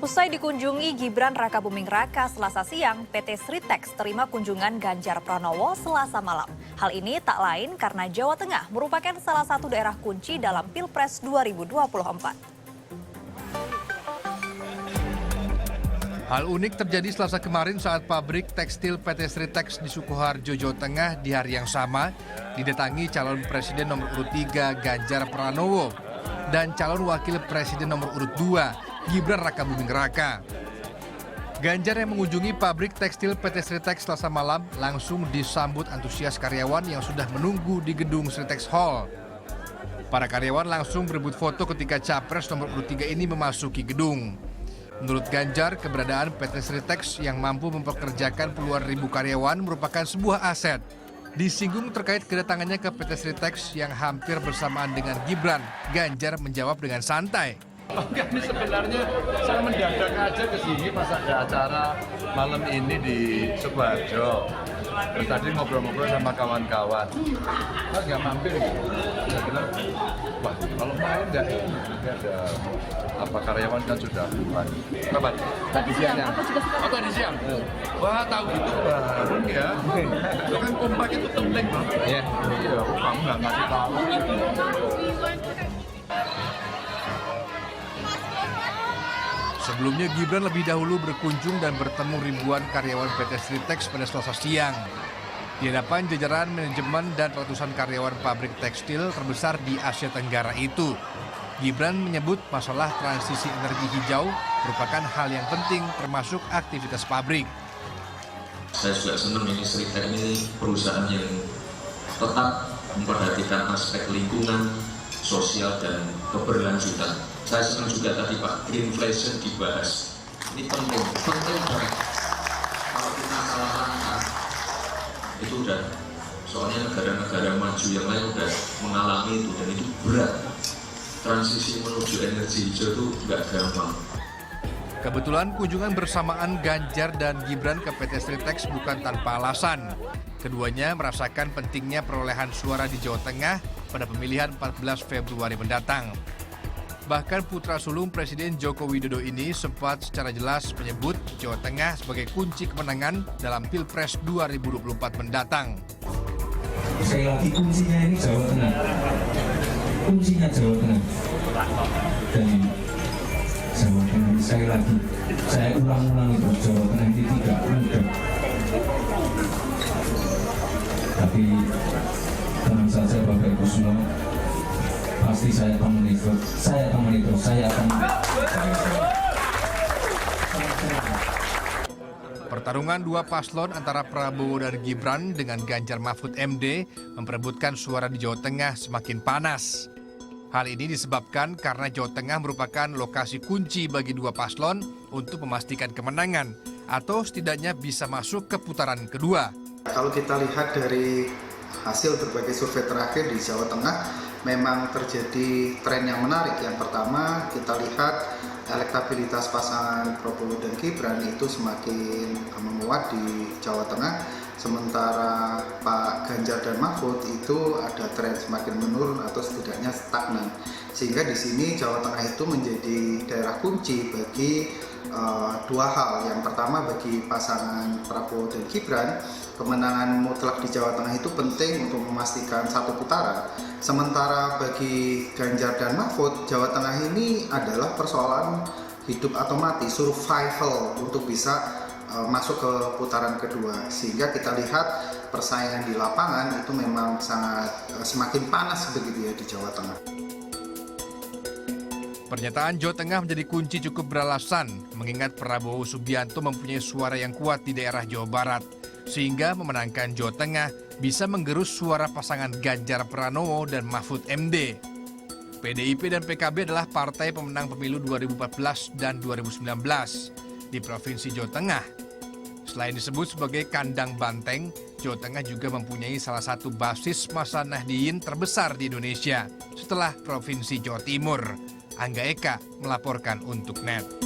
Usai dikunjungi Gibran Rakabuming Raka Selasa siang, PT Sritex terima kunjungan Ganjar Pranowo Selasa malam. Hal ini tak lain karena Jawa Tengah merupakan salah satu daerah kunci dalam Pilpres 2024. Hal unik terjadi Selasa kemarin saat pabrik tekstil PT Sritex di Sukoharjo, Jawa Tengah di hari yang sama didatangi calon presiden nomor urut 3 Ganjar Pranowo dan calon wakil presiden nomor urut 2 Gibran Rakabuming Raka. Ganjar yang mengunjungi pabrik tekstil PT Sritex Selasa malam langsung disambut antusias karyawan yang sudah menunggu di gedung Sritex Hall. Para karyawan langsung berebut foto ketika capres nomor urut 3 ini memasuki gedung. Menurut Ganjar, keberadaan PT Sritex yang mampu mempekerjakan puluhan ribu karyawan merupakan sebuah aset. Disinggung terkait kedatangannya ke PT Sritex yang hampir bersamaan dengan Gibran, Ganjar menjawab dengan santai. Enggak, ini sebenarnya saya mendadak aja ke sini pas ada acara malam ini di Sukoharjo. Terus tadi ngobrol-ngobrol sama kawan-kawan. Mas nggak mampir gitu. Saya bilang, wah kalau main nggak ada apa karyawan kan sudah bukan. Kapan? Tadi siang. Oh tadi siang. Wah tahu gitu baru ya. Itu kan kompak itu penting banget. Iya. Iya, kamu nggak ngasih tahu. Sebelumnya Gibran lebih dahulu berkunjung dan bertemu ribuan karyawan PT Sritex pada Selasa siang. Di hadapan jajaran manajemen dan ratusan karyawan pabrik tekstil terbesar di Asia Tenggara itu, Gibran menyebut masalah transisi energi hijau merupakan hal yang penting termasuk aktivitas pabrik. Saya juga senang ini Sritex ini perusahaan yang tetap memperhatikan aspek lingkungan, sosial dan keberlanjutan. Saya senang juga tadi Pak, greenflation dibahas. Ini penting banget. Kalau kita salah langkah, itu udah, soalnya negara-negara maju yang lain udah mengalami itu dan itu berat. Transisi menuju energi hijau itu nggak gampang. Kebetulan kunjungan bersamaan Ganjar dan Gibran ke PT Sritex bukan tanpa alasan. Keduanya merasakan pentingnya perolehan suara di Jawa Tengah pada pemilihan 14 Februari mendatang. Bahkan putra sulung Presiden Joko Widodo ini sempat secara jelas menyebut Jawa Tengah sebagai kunci kemenangan dalam Pilpres 2024 mendatang. Sekali lagi kuncinya ini Jawa Tengah. Kuncinya Jawa Tengah. Dan Jawa Tengah sekali lagi, saya ulang-ulang itu Jawa Tengah ini tidak mudah. Tapi tenang saja Bapak Ibu semua, pasti saya akan monitor. Pertarungan dua paslon antara Prabowo dan Gibran dengan Ganjar Mahfud MD memperebutkan suara di Jawa Tengah semakin panas. Hal ini disebabkan karena Jawa Tengah merupakan lokasi kunci bagi dua paslon untuk memastikan kemenangan atau setidaknya bisa masuk ke putaran kedua. Kalau kita lihat dari hasil berbagai survei terakhir di Jawa Tengah, memang terjadi tren yang menarik. Yang pertama, kita lihat elektabilitas pasangan Prabowo dan Gibran itu semakin menguat di Jawa Tengah. Sementara Pak Ganjar dan Mahfud itu ada tren semakin menurun atau setidaknya stagnan. Sehingga di sini Jawa Tengah itu menjadi daerah kunci bagi dua hal. Yang pertama bagi pasangan Prabowo dan Gibran, kemenangan mutlak di Jawa Tengah itu penting untuk memastikan satu putaran. Sementara bagi Ganjar dan Mahfud, Jawa Tengah ini adalah persoalan hidup atau mati, survival untuk bisa masuk ke putaran kedua. Sehingga kita lihat persaingan di lapangan itu memang sangat semakin panas begitu ya di Jawa Tengah. Pernyataan Jawa Tengah menjadi kunci cukup beralasan mengingat Prabowo Subianto mempunyai suara yang kuat di daerah Jawa Barat, sehingga memenangkan Jawa Tengah bisa menggerus suara pasangan Ganjar Pranowo dan Mahfud MD. PDIP dan PKB adalah partai pemenang pemilu 2014 dan 2019 di Provinsi Jawa Tengah. Selain disebut sebagai kandang banteng, Jawa Tengah juga mempunyai salah satu basis massa Nahdliyin terbesar di Indonesia setelah Provinsi Jawa Timur. Angga Eka melaporkan untuk NET.